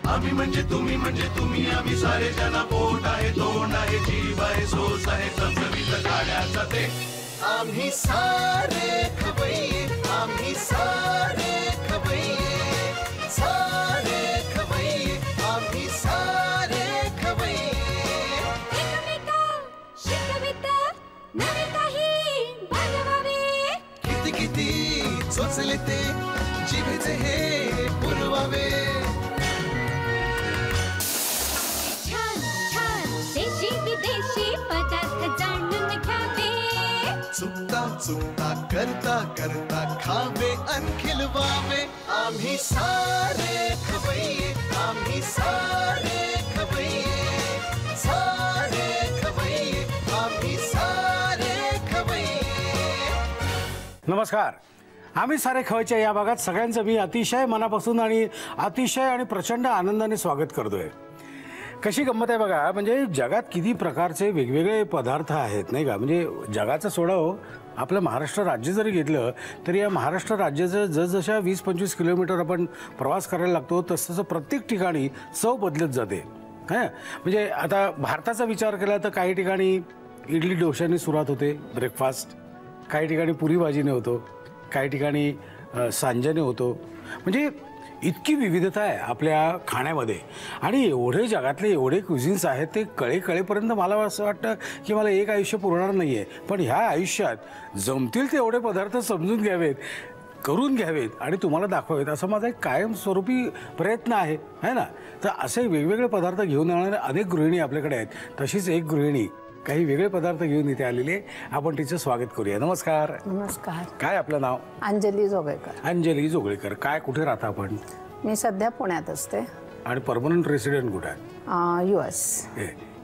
आम्ही म्हणजे तुम्ही आम्ही सारे जना पोट आहे तोंड आहे जीव आहे सोस आहे चमचमीत गाड्याचा ते आम्ही सारे खवय्ये आम्ही सारे खवय्ये सारे खवय्ये आम्ही सारे खवय्ये एकमेका शिकवित नवे काही बनवावे किती किती चोचले ते जिभेचे हे पुरवावे विदेशी पदार्थ जाणून घ्यावे चुकता चुकता करता करता खावे अन खिलवावे आम्ही सारे खवय्ये आम्ही सारे खवय्ये सारे खवय्ये आम्ही सारे खवय्ये। नमस्कार, आम्ही सारे खवय्ये या भागात सगळ्यांचं मी अतिशय मनापासून आणि अतिशय आणि प्रचंड आनंदाने स्वागत करतोय। कशी गंमत आहे बघा, म्हणजे जगात किती प्रकारचे वेगवेगळे पदार्थ आहेत नाही का। म्हणजे जगाचं सोडा हो, आपलं महाराष्ट्र राज्य जरी घेतलं तरी या महाराष्ट्र राज्याचं जसजशा 20-25 किलोमीटर आपण प्रवास करायला लागतो तसं प्रत्येक ठिकाणी चव बदलत जाते हां। म्हणजे आता भारताचा विचार केला तर काही ठिकाणी इडली डोशाने सुरुवात होते ब्रेकफास्ट, काही ठिकाणी पुरी भाजीने होतो, काही ठिकाणी सांजेने होतो। म्हणजे इतकी विविधता आहे आपल्या खाण्यामध्ये आणि एवढे जगातले एवढे क्युझिन्स आहेत ते कळेपर्यंत मला असं वाटतं की मला एक आयुष्य पुरणार नाही आहे। पण ह्या आयुष्यात जमतील तेवढे पदार्थ समजून घ्यावेत, करून घ्यावेत आणि तुम्हाला दाखवावेत असा माझा एक कायमस्वरूपी प्रयत्न आहे ना। तर असे वेगवेगळे पदार्थ घेऊन येणारे अनेक गृहिणी आपल्याकडे आहेत। तशीच एक गृहिणी काही वेगळे पदार्थ घेऊन इथे आलेले, आपण तिचं स्वागत करूया। नमस्कार। नमस्कार। काय आपलं नाव? अंजली जोगळेकर। अंजली जोगळेकर, काय कुठे राहता आपण? मी सध्या पुण्यात असते। आणि परमनंट रेसिडेंट कुठे आहे? US।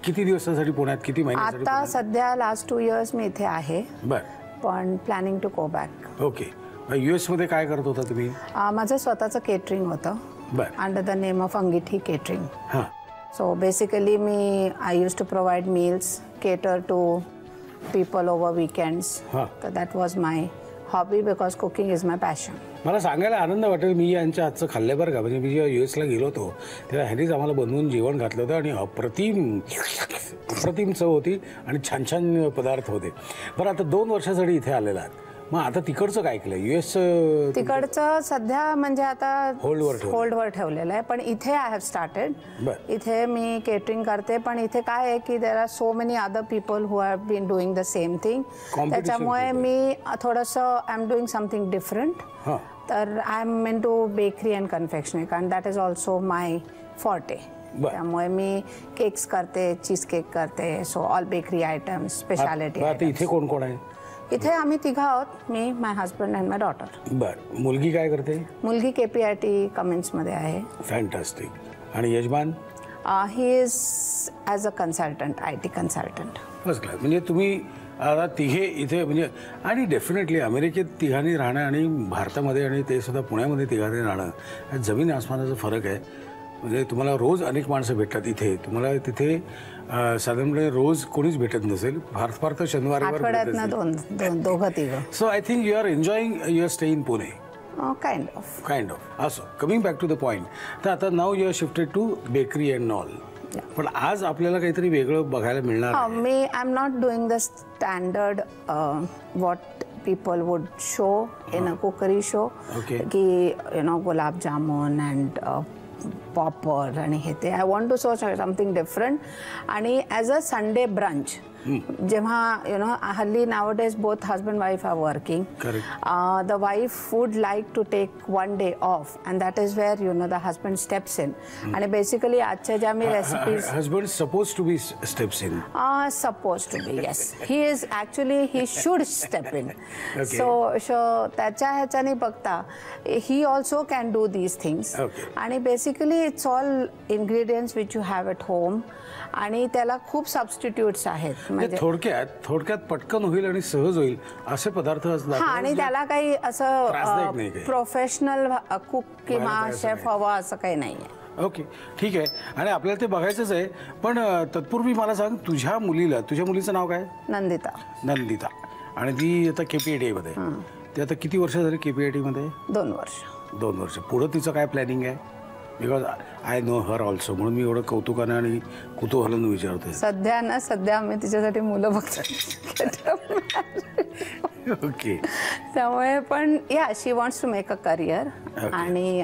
किती दिवसासाठी पुण्यात, किती महिन्यासाठी? आता सध्या लास्ट 2 इयर्स मी इथे आहे। बर, पण planning to go back. Okay. US मध्ये काय करत होता तुम्ही? माझं स्वतःचं केटरिंग होतं। बर, under the name of Angithi catering. हां। So basically I used to provide meals, cater to people over weekends. So that was my hobby because cooking is my passion. मला सांगायला आनंद वाटेल, मी यांच्या हातचं खाल्लं बरं का। म्हणजे मी जेव्हा US ला गेलो होतो तेव्हा ह्यांनीच आम्हाला बनवून जेवण घातलं होतं आणि अप्रतिम चव होती आणि छान छान पदार्थ होते। बरं, आता 2 वर्षासाठी इथे आलेला आहात, मग आता तिकडचं काय केलं? US तिकडचं सध्या म्हणजे आता होल्डवर ठेवलेलं आहे, पण इथे आय हॅव स्टार्टेड। इथे मी केटरिंग करते, पण इथे काय आहे की there are so many other people who have been doing the same thing, त्याच्यामुळे मी थोडंसं I am doing something different. तर I am into bakery and confectionery and that is also my forte. त्यामुळे मी केक्स करते, cheese cake करते, so all bakery items, speciality. इथे कोण कोण आहे? इथे आम्ही तिघं आहोत, मी, my husband and my daughter. बरं, मुलगी काय करते? मुलगी KPIT कमेंट्समध्ये आहे। फॅन्टास्टिक। आणि यजमान? He is as a consultant, IT consultant. First class. म्हणजे तुम्ही आता तिघे इथे म्हणजे, आणि डेफिनेटली अमेरिकेत तिघांनी राहणं आणि भारतामध्ये आणि ते सुद्धा पुण्यामध्ये तिघांनी राहणं जमीन आसमानाचा फरक आहे। म्हणजे तुम्हाला रोज अनेक माणसं भेटतात इथे, तुम्हाला तिथे साधारणपणे रोज कोणीच भेटत नसेल, फार तर शनिवारी दोघं तिघं। So I think you are enjoying your stay in Pune. Kind of. असो, coming back to the point, तर आता now you are shifted to bakery and all. पण आज आपल्याला काहीतरी वेगळं बघायला मिळणार? मी I am not doing the standard what people would show in a cookery show, ki gulab jamun and popper and हे I want to show something different. आणि as a Sunday brunch, जेव्हा हल्ली nowadays both husband wife are working. The wife would like to take one day off, and that is where the husband steps in. And basically आजच्या ज्या मी recipes, husband supposed to be steps in. Supposed to be, yes. He should step in. So त्याच्या ह्याच्याने बघता he also can do these things. आणि basically it's all ingredients which you have at home. आणि त्याला खूप substitutes आहेत. म्हणजे थोडक्यात पटकन होईल आणि सहज होईल असे पदार्थ असतात. आणि त्याला काही असं प्रोफेशनल कुक किंवा शेफ हवा असं काही नाहीये. ओके, ठीक आहे. आणि आपल्याला ते बघायचंच आहे. पण तत्पूर्वी मला सांग, तुझ्या मुलीचं नाव काय? नंदिता. आणि ती आता KPIT मध्ये. ते आता किती वर्ष झाली KPIT मध्ये? 2 वर्ष. 2 वर्ष. पुढं तिचं काय प्लॅनिंग आहे? Because I know her also, म्हणून मी एवढं कौतुकानं आणि कुतूहलानं विचारतोय. सध्या आम्ही तिच्यासाठी मुलं बघतो. ओके. त्यामुळे पण या she wants to make a career. आणि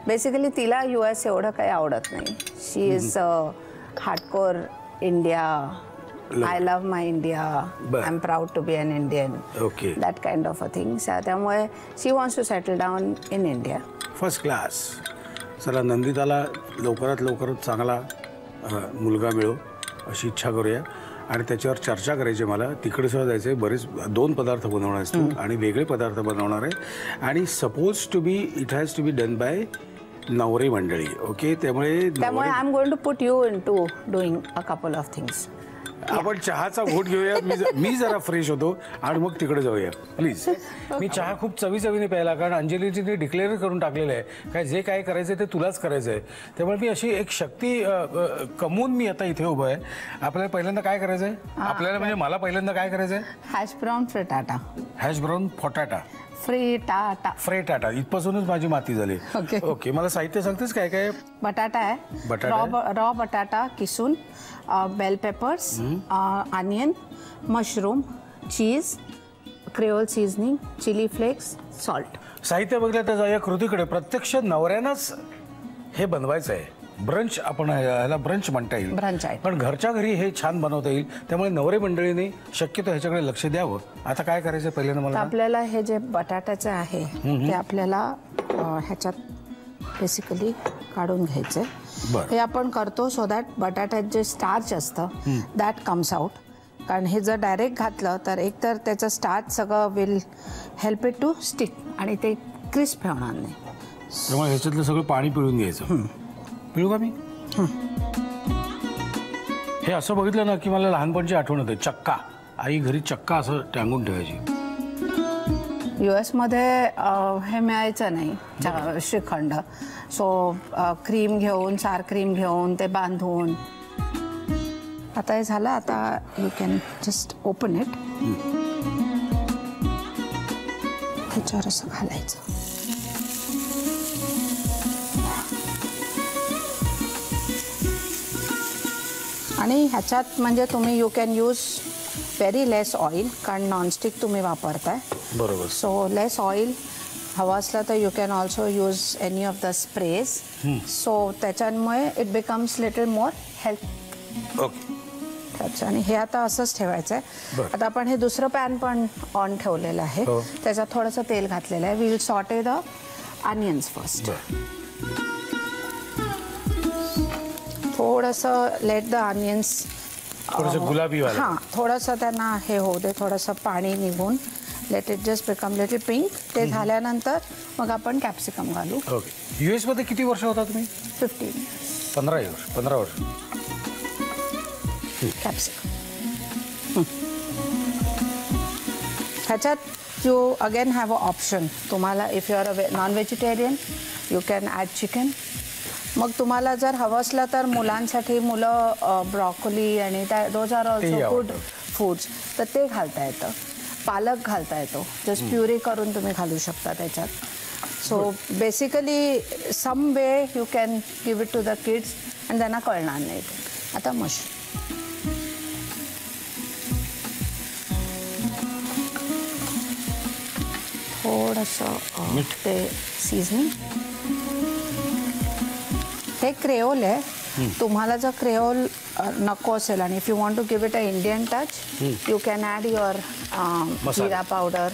बेसिकली तिला US एवढं काही आवडत नाही. She is hardcore India. I love my India. I am proud to be an Indian. Okay. That kind of a things. त्यामुळे she wants to settle down in India. First class. चला, नंदिताला लवकरात लवकर चांगला मुलगा मिळो अशी इच्छा करूया आणि त्याच्यावर चर्चा करायची. मला तिकडे सुद्धा जायचं आहे. बरेच 2 पदार्थ बनवणार आहेस तू आणि वेगळे पदार्थ बनवणार आहे आणि suppose to be it has to be done by नवरी मंडळी. ओके. त्यामुळे I am going to put you into doing a couple of things. आपण चहाचा घोट घेऊया. मी जरा फ्रेश होतो आणि मग तिकडे जाऊया प्लीज. मी चहा खूप चवीचवीने प्यायला, कारण अंजलीजीने डिक्लेअर करून टाकलेलं आहे काय जे काय करायचं ते तुलाच करायचं आहे. त्यामुळे मी अशी एक शक्ती कमवून मी आता इथे उभं आहे. आपल्याला पहिल्यांदा काय करायचं आहे? आपल्याला म्हणजे मला पहिल्यांदा काय करायचं आहे? Hash brown frittata. Hash brown frittata. Frittata. इथपासूनच माझी माती झाली. ओके. मला साहित्य सांगतेस काय काय? बटाटा आहे. रॉ बटाटा किसून, bell peppers, onion, mushroom, cheese, creole seasoning, chili flakes, salt. साहित्य बघितलं तर या कृतीकडे प्रत्यक्ष नवऱ्यानंच हे बनवायचं आहे. ब्रंच आपण ह्याला ब्रंच म्हणता येईल. ब्रंच आहे. पण घरच्या घरी हे छान बनवता येईल. त्यामुळे नवरे मंडळीने शक्यतो ह्याच्याकडे लक्ष द्यावं. आता काय करायचं पहिल्यांदा मला? आपल्याला हे जे बटाट्याचं आहे ते आपल्याला ह्याच्यात बेसिकली काढून घ्यायचंय. हे आपण करतो सो दॅट बटाट्यात जे स्टार्च असतं दॅट कम्स आउट. कारण हे जर डायरेक्ट घातलं तर एकतर त्याचं स्टार्च सगळं will help it to stick आणि ते क्रिस्प होणार नाही. त्यामुळे ह्याच्यातलं सगळं पाणी पिळून घ्यायचं. पिळू का मी? हे असं बघितलं ना की मला लहानपणची आठवण होते. चक्का. आई घरी चक्का असं टांगून ठेवायची. US मध्ये हे मिळायचं नाही श्रीखंड. सो क्रीम घेऊन, सार क्रीम घेऊन ते बांधून. आता हे झालं. आता you can just open it. ह्याच्यावर असं घालायचं. आणि ह्याच्यात म्हणजे तुम्ही you can use very less oil, कारण नॉनस्टिक तुम्ही वापरताय. बरोबर. सो लेस ऑइल हवं असलं तर you can also use any of the sprays. So त्याच्यामुळे it becomes little more health. Okay. अच्छा. आणि हे आता असंच ठेवायचं आहे. आता आपण हे दुसरं पॅन पण ऑन ठेवलेलं आहे. त्याच्यात थोडंसं तेल घातलेलं आहे. Will saute the onions first. थोडंसं लेट द ऑनियन्स गुलाबी. हां, थोडंसं त्यांना हे होऊ दे. थोडंसं पाणी निघून let it just become little pink. ते झाल्यानंतर मग आपण कॅप्सिकम घालू. ओके. US मध्ये किती वर्ष होता तुम्ही? 15 वर्ष. कॅप्सिकम. ह्याच्यात you again have a option. तुम्हाला if you are a non vegetarian you can add chicken. मग तुम्हाला जर हवं असलं तर मुलांसाठी मुलं ब्रॉकोली आणि those are also good foods, तर ते घालता येतं. पालक घालता येतो. जस्ट प्युरी करून तुम्ही घालू शकता त्याच्यात. So basically some way you can give it to the kids आणि त्यांना कळणार नाही. आता मशरूम. थोडंसं ते सीझनिंग. हे क्रेओल आहे. तुम्हाला जर क्रेओल नको असेल आणि if you want to give it a Indian touch you can add your jeera powder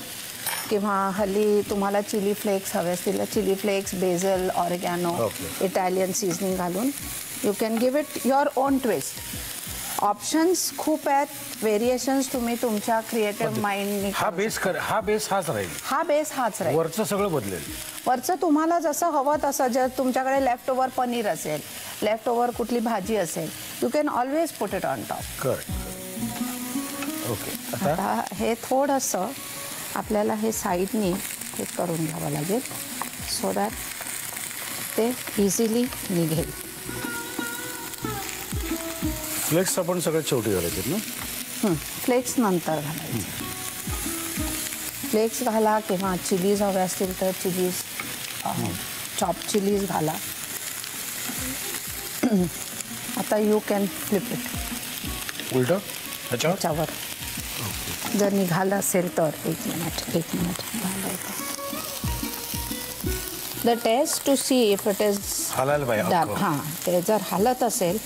किंवा हल्ली तुम्हाला चिली फ्लेक्स हवे असतील chili flakes, basil, oregano, Italian seasoning घालून you can give it your own twist. Options खूप आहेत. व्हेरिएशन्स तुम्ही तुमच्या क्रिएटिव्ह माइंडने. हा बेस हाच राहील. हा बेस हाच राहील. वरचं सगळं बदलेल. वरचं तुम्हाला जसं हवं तसं. जर तुमच्याकडे लेफ्ट ओव्हर पनीर असेल, लेफ्ट ओव्हर कुठली भाजी असेल, you can always put it on top. Correct. Okay. आता हे थोडंसं आपल्याला हे साईडनी हे करून घ्यावं लागेल सो दॅट ते इझिली निघेल. फ्लेक्स आपण सगळ्यात शेवटी घालायचे ना? फ्लेक्स नंतर घालायचे. फ्लेक्स घाला किंवा चिलीज हवे असतील तर चिलीज, चॉप चिलीज घाला. आता यू कॅन फ्लिप इट उलट त्याच्यावर. जर निघालं असेल तर एक minute the test to see if it is हालायला पाहिजे डन. हां, ते जर हालत असेल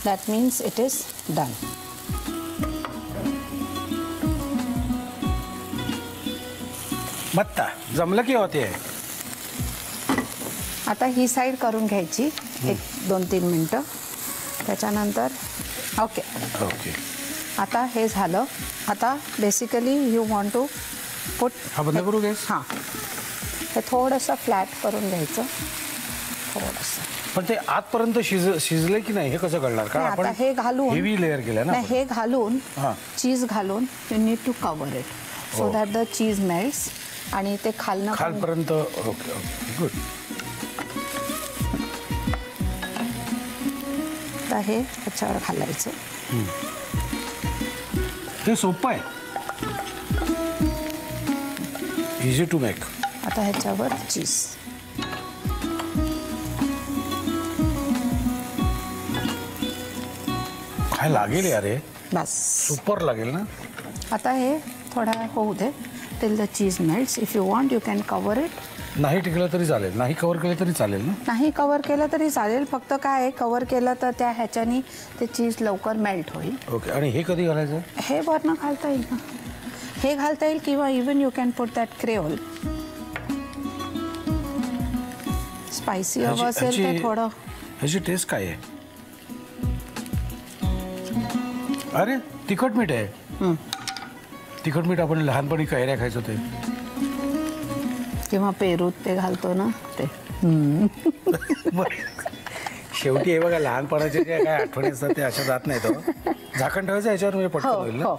that means it is done. मत्ता जमलं की होते. आता ही साईड करून घ्यायची 1-2-3 मिनटं. त्याच्यानंतर ओके. आता हे झालं. आता basically you want to put. हा बंद करू गॅस. हां, हे थोडंसं फ्लॅट करून घ्यायचं थोडंसं. पण ते आतपर्यंत शिजले की नाही हे कसं कळणार? का आता हे घालून हेवी लेअर केलं ना. हे घालून हां. चीज घालून you need to cover it so that the cheese melts आणि ते खालपर्यंत. Okay good. आता हे त्याच्यावर घालायचं. ते सोपं आहे. Easy to make. आता ह्याच्यावर चीज. काय लागेल यार हे. बस सुपर लागेल ना. आता हे थोडा होऊ दे till the cheese melts. If you want you can cover it. नाही टिकलं तरी चालेल, नाही कव्हर केलं तरी चालेल ना. नाही कवर केलं तरी चालेल. फक्त काय आहे, कवर केलं तर त्या ह्याच्यानी ते चीज लवकर मेल्ट होईल. ओके. आणि हे कधी घालायचं? हे वरनं घालता येईल ना. हे घालता येईल किंवा even you can put that creole. Spicy हवं असेल तर थोडं. ह्याची टेस्ट काय आहे? अरे तिखट मीठ आहे. तिखट मीठ आपण लहानपणी कैऱ्या खायचो ते. किंवा पेरूत ते घालतो ना ते. शेवटी हे बघा लहानपणाचे जे काय आठवणी असतात ते अशा जात नाही. तो झाकण ठेवायचं याच्यावर म्हणजे पटकन होईल ना.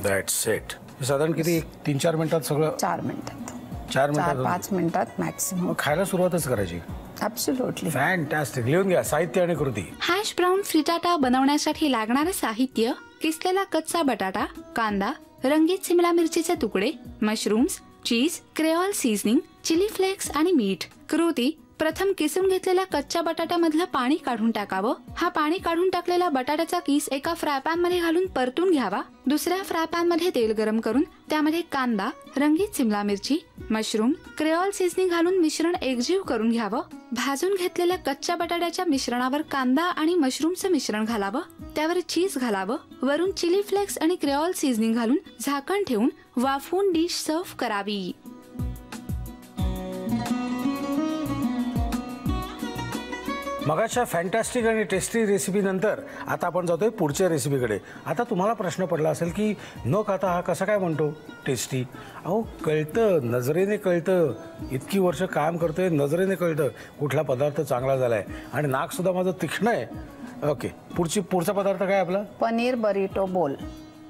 That's it. साधारण किती 3-4 मिनिटात सगळं? 4 मिनिटात. 4-5 मिनिटात मॅक्सिमम. खायला सुरुवातच करायची. ॲब्सोल्युटली. फॅन्टॅस्टिक. लिहून घ्या साहित्य आणि कृती. हॅश ब्राऊन फ्रिटाटा बनवण्यासाठी लागणारे साहित्य: किसलेला कच्चा बटाटा, कांदा, रंगीत सिमला मिरचीचे तुकडे, मशरूम्स, चीज, क्रेओल सीझनिंग, चिली फ्लेक्स आणि मीठ. कृती: प्रथम किसून घेतलेल्या कच्च्या बटाट्यामधलं पाणी काढून टाकावं. हा पाणी काढून टाकलेला बटाट्याचा किस एका फ्राय पॅन मध्ये घालून परतून घ्यावा. दुसऱ्या फ्राय पॅन मध्ये तेल गरम करून त्यामध्ये कांदा, रंगीत सिमला मिरची, मशरूम, क्रेओल सीझनिंग घालून मिश्रण एकजीव करून घ्यावं. भाजून घेतलेल्या कच्च्या बटाट्याच्या मिश्रणावर कांदा आणि मशरूमचं मिश्रण घालावं. त्यावर चीज घालावं. वरून चिली फ्लेक्स आणि क्रेओल सीझनिंग घालून झाकण ठेवून वाफवून डिश सर्व्ह करावी. मगाच्या फॅन्टॅस्टिक आणि टेस्टी रेसिपीनंतर आता आपण जातोय पुढच्या रेसिपीकडे. आता तुम्हाला प्रश्न पडला असेल की न खाता हा कसा काय म्हणतो टेस्टी? अहो कळतं, नजरेने कळतं. इतकी वर्ष काम करतोय, नजरेने कळतं कुठला पदार्थ चांगला झालाय. आणि नाकसुद्धा माझं तीक्ष्ण आहे. ओके, पुढचा पदार्थ काय आपला? पनीर बरिटो बोल.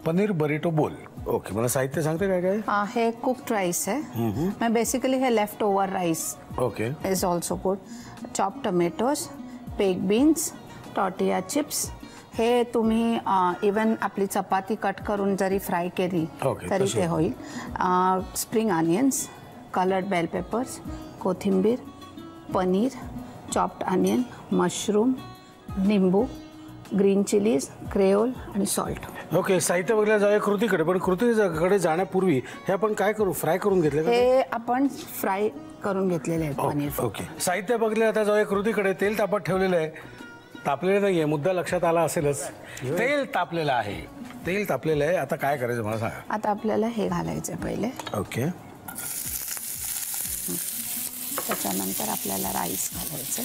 पनीर बरिटो बोल. ओके, मला साहित्य सांगते काय काय? हे कुक्ड राईस आहे. मैं बेसिकली हे left over rice okay is also good. Chop tomatoes, Peck beans, tortilla chips. हे तुम्ही इवन आपली चपाती कट करून जरी फ्राय केली तरी ते होईल. Spring onions, coloured bell peppers, कोथिंबीर, पनीर, चॉप्ड ऑनियन, मशरूम, निंबू, ग्रीन चिलीज, क्रेओल आणि सॉल्ट. ओके, साहित्य बघायला जाऊया कृतीकडे. पण कृतीकडे जाण्यापूर्वी हे आपण काय करू? फ्राय करून घेतले? हे आपण फ्राय करून घेतलेले आहे पनीर. ओके, साहित्य बघले. आता जाऊया कृतीकडे. तेल तापत ठेवलेलं आहे. तापलेलं नाहीये, मुद्दा लक्षात आला असेलच. तेल तापलेलं आहे. तेल तापलेलं आहे. आता काय करायचं मला सांगा. आता आपल्याला हे घालायचं पहिले. ओके, त्याच्यानंतर आपल्याला राईस घालायचं.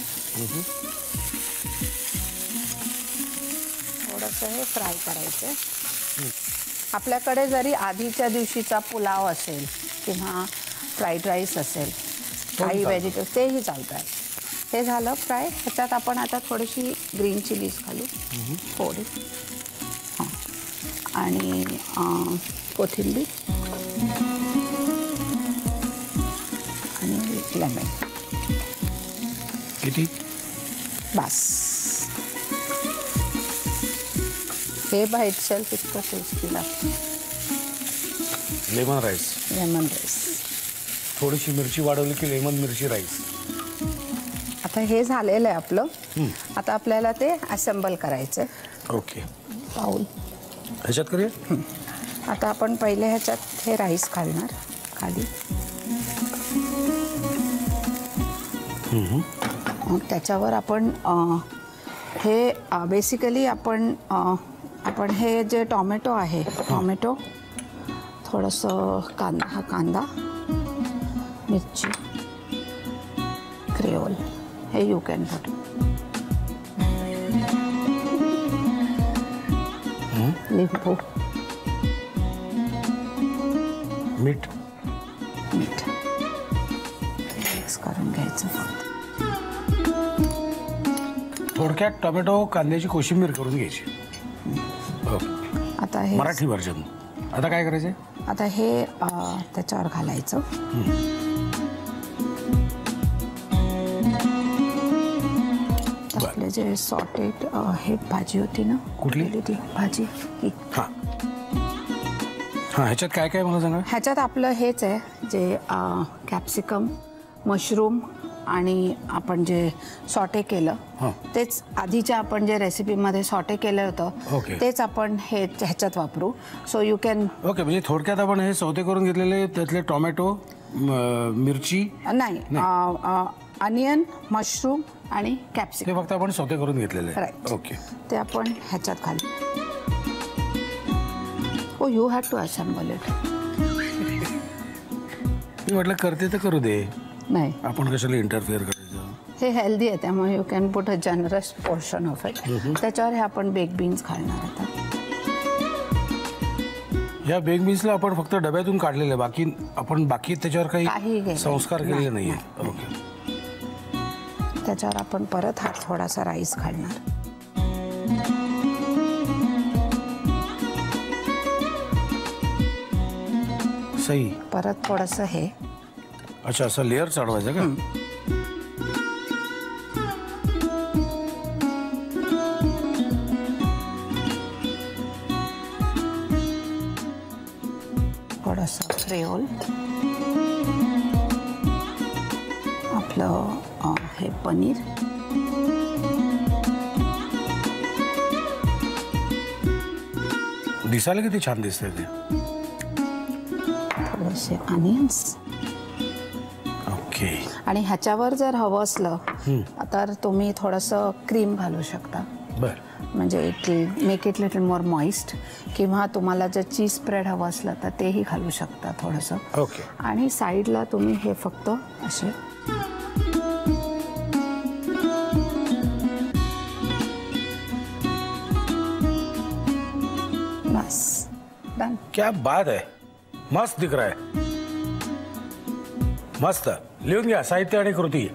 थोडंसं हे फ्राय करायचं. आपल्याकडे जरी आधीच्या दिवशीचा पुलाव असेल किंवा फ्राईड राईस असेल, काही व्हेजिटेबल्स तेही चालतात. हे झालं फ्राय. ह्याच्यात आपण आता थोडीशी ग्रीन चिलीज घालू, थोडी. हां, आणि कोथिंबीर आणि लेमन. किती? बस. हे बाय इटसेल्फ इतकं टेस्टी लागतं. Lemon rice. Lemon rice. थोडीशी मिरची वाढवली की लेमन मिरची राईस. आता हे झालेलं आहे आपलं. आता आपल्याला ते असेंबल करायचं आहे. ओके. बाउल ह्याच्यात करूया. आता आपण पहिले ह्याच्यात हे राईस घालणार खाली. मग त्याच्यावर आपण हे बेसिकली आपण हे जे टॉमॅटो आहे, टॉमॅटो थोडंसं कांदा मिरची क्रेओल हे यू कॅन पुट. लिंबू मीठ मिक्स करून घ्यायचं. थोडक्यात टोमॅटो कांद्याची कोशिंबीर करून घ्यायची. आता हे मराठी व्हर्जन. आता काय करायचं? आता हे त्याच्यावर घालायचं. आपले जे सॉटेड हे भाजी होती ना, कुठली ती भाजी ही. हां ह्याच्यात काय काय मला सांगा. ह्याच्यात आपलं हेच आहे जे कॅप्सिकम, मशरूम आणि आपण जे सॉटे केलं तेच आधीच्या आपण जे रेसिपीमध्ये सॉटे केलं होतं तेच आपण हे ह्याच्यात वापरू. So you can. ओके. म्हणजे थोडक्यात आपण हे सौते करून घेतलेले त्यातले टोमॅटो, मिरची नाही, अनियन, मशरूम आणि कॅप्सिकम हे फक्त आपण सौते करून घेतलेले. राईट. ओके. ते आपण ह्याच्यात घालू. Oh you have to assemble it. मी म्हटलं करते तर करू दे. नाही, आपण कशाला इंटरफिअर करायचं. हे हेल्दी आहे त्यामुळे you can put a generous portion of it. त्याच्यावर हे आपण बेक बीन्स घालणार. आता या बेक बीन्सला आपण फक्त डब्यातून काढलेलं आहे. बाकी त्याच्यावर काही संस्कार केलेले नाहीये. ओके. त्याच्यावर आपण परत हा थोडासा राईस घालणार. सही. परत थोडंसं हे. अच्छा, असं लेअर चढवायचं का? थोडंसं क्रेओल, आपलं हे पनीर, दिसायला किती छान दिसतंय ते. थोडेसे अनियन्स. ओके. आणि ह्याच्यावर जर हवं असलं तर तुम्ही थोडंसं क्रीम घालू शकता. बरं. म्हणजे it will make it little more moist. किंवा तुम्हाला जर चीज स्प्रेड हवं असलं तर तेही घालू शकता थोडंसं. ओके. आणि साईडला तुम्ही हे फक्त असे बस. डन. क्या बात आहे. मस्त दिख रहा है. मस्त. लिहून घ्या साहित्य आणि कृती.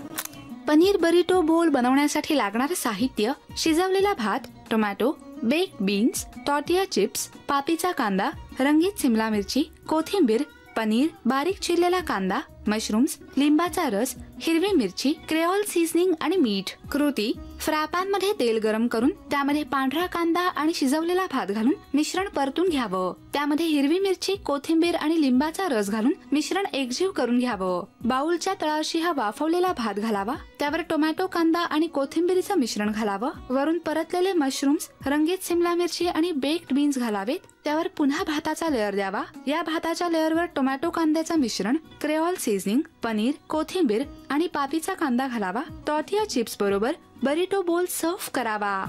पनीर बरिटो बोल बनवण्यासाठी लागणारे साहित्य: शिजवलेला भात, tomato, baked beans, tortilla chips, पापीचा कांदा, रंगीत सिमला मिरची, कोथिंबीर, पनीर, बारीक चिरलेला कांदा, मशरूम्स, लिंबाचा रस, हिरवी मिरची, क्रेओल सीझनिंग आणि मीठ. कृती: फ्राय मध्ये तेल गरम करून त्यामध्ये पांढरा कांदा आणि शिजवलेला भात घालून मिश्रण परतून घ्यावं. त्यामध्ये हिरवी मिरची, कोथिंबीर आणि लिंबाचा रस घालून मिश्रण एकजीव करून घ्यावं. बाउलच्या तळाशी हा वाफवलेला भात घालावा. त्यावर टोमॅटो, कांदा आणि कोथिंबीरीचं मिश्रण घालावं. वरून परतलेले मशरूम्स, रंगीत सिमला मिरची आणि बेक्ड बीन्स घालावेत. त्यावर पुन्हा भाताचा लेअर द्यावा. या भाताच्या लेअरवर टोमॅटो कांद्याचं मिश्रण, क्रेओल सीझनिंग, पनीर, कोथिंबीर आणि पापीचा कांदा घालावा. टॉर्टिया चिप्स बरोबर बरिटो बोल सर्व्ह करावा.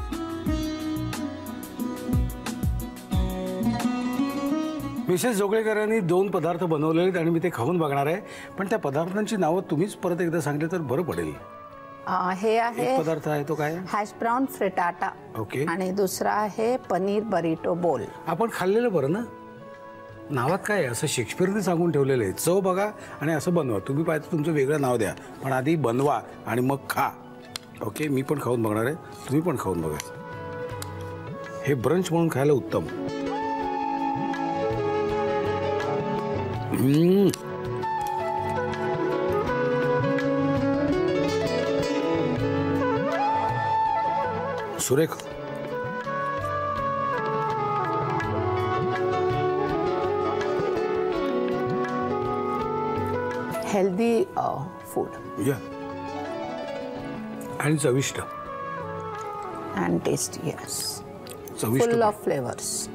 मिसेस जोगळेकरांनी 2 पदार्थ बनवलेले आहेत आणि मी ते खाऊन बघणार आहे. पण त्या पदार्थांची नावं तुम्हीच परत एकदा सांगितलं तर बरं पडेल. हे आहे पदार्थ आहे तो काय? Hash brown frittata. ओके. आणि दुसरा आहे पनीर बरिटो बोल. आपण खाल्लेलं बरं ना. नावात काय आहे? असं शेक्सपियरने सांगून ठेवलेलं आहे. चव बघा आणि असं बनवा. तुम्ही पाहिजे तुमचं वेगळं नाव द्या, पण आधी बनवा आणि मग खा. ओके. मी पण खाऊन बघणार आहे, तुम्ही पण खाऊन बघा. हे ब्रंच म्हणून खायला उत्तम. सुरेख. हेल्दी फूड या आणि चविष्ट अँड टेस्टी. येस, चविष्ट फुल ऑफ फ्लेवर्स.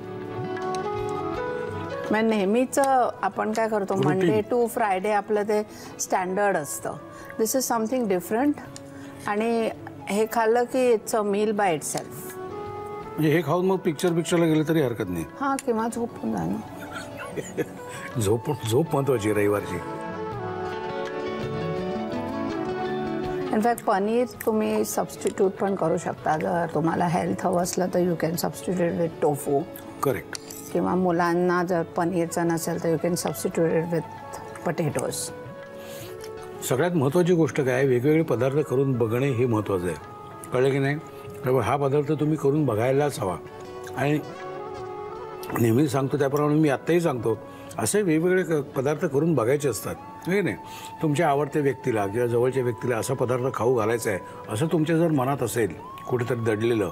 मग नेहमीच आपण काय करतो, मंडे टू फ्रायडे आपलं ते स्टँडर्ड असतं. This is something different. आणि हे खाल्लं की it's a meal by itself. म्हणजे हे खाऊन मग पिक्चरला गेलं तरी हरकत नाही. हां, किंवा झोपून जाणं. झोप महत्वाची रविवारची. इनफॅक्ट पनीर तुम्ही सबस्टिट्यूट पण करू शकता. जर तुम्हाला हेल्थ हवं असलं तर you can substitute with tofu. Correct. किंवा मुलांना जर पनीरचं नसेल तर you can substitute it with potatoes. सगळ्यात महत्त्वाची गोष्ट काय, वेगवेगळे पदार्थ करून बघणे हे महत्त्वाचं आहे. कळलं की नाही? त्यामुळे हा पदार्थ तुम्ही करून बघायलाच हवा. आणि नेहमी सांगतो त्याप्रमाणे मी आत्ताही सांगतो, असे वेगवेगळे पदार्थ करून बघायचे असतात. नाही नाही, तुमच्या आवडत्या व्यक्तीला किंवा जवळच्या व्यक्तीला असा पदार्थ खाऊ घालायचा आहे असं तुमच्या जर मनात असेल कुठेतरी दडलेलं,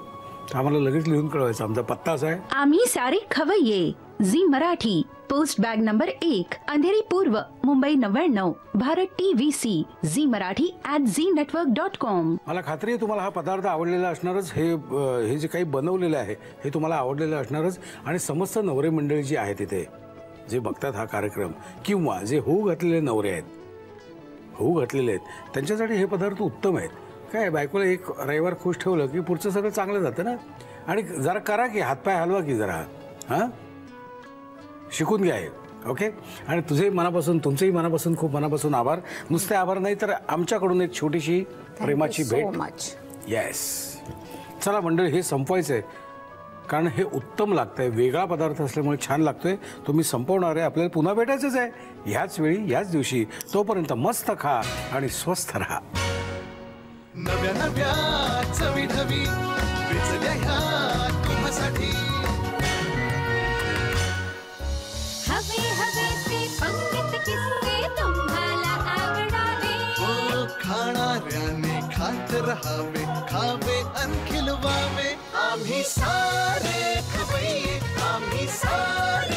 तर आम्हाला लगेच लिहून कळवायचं. आमचा पत्ता असा आहे, आम्ही सारे खवय्ये, Zee Marathi, post bag number 1, Andheri पूर्व, Mumbai 99, Bharat TVC, Zee Marathi @ZNetwork.com. मला खात्री आहे तुम्हाला हा पदार्थ आवडलेला असणारच. हे जे काही बनवलेलं आहे हे तुम्हाला आवडलेलं असणारच. आणि समस्त नवरे मंडळी जी आहेत तिथे जे बघतात हा कार्यक्रम, किंवा जे होऊ घातलेले नवरे आहेत, होऊ घातलेले आहेत, त्यांच्यासाठी हे पदार्थ उत्तम आहेत. काय, बायकोला एक रविवार खुश ठेवलं की पुढचं सगळं चांगलं जातं ना. आणि जरा करा की, हातपाय हलवा की जरा, हां, शिकून घ्या हे. ओके. आणि तुमचंही मनापासून खूप मनापासून आभार. नुसते आभार नाही तर आमच्याकडून एक छोटीशी प्रेमाची भेट. येस. चला मंडळी, हे संपवायचं आहे कारण हे उत्तम लागतंय, वेगळा पदार्थ असल्यामुळे छान लागतोय. तुम्ही संपवणार आहे, आपल्याला पुन्हा भेटायचंच आहे ह्याच वेळी याच दिवशी. तोपर्यंत मस्त खा आणि स्वस्थ राहा. नव्या नव्या चवी ढवी विचल्या ह्या तुम्हासाठी. हवे हवे ते पंगत किस्से तुम्हाला आवडावे. खाणाऱ्याने खात रहावे, खावे अन खिलवावे. आम्ही सारे खवय्ये, आम्ही सारे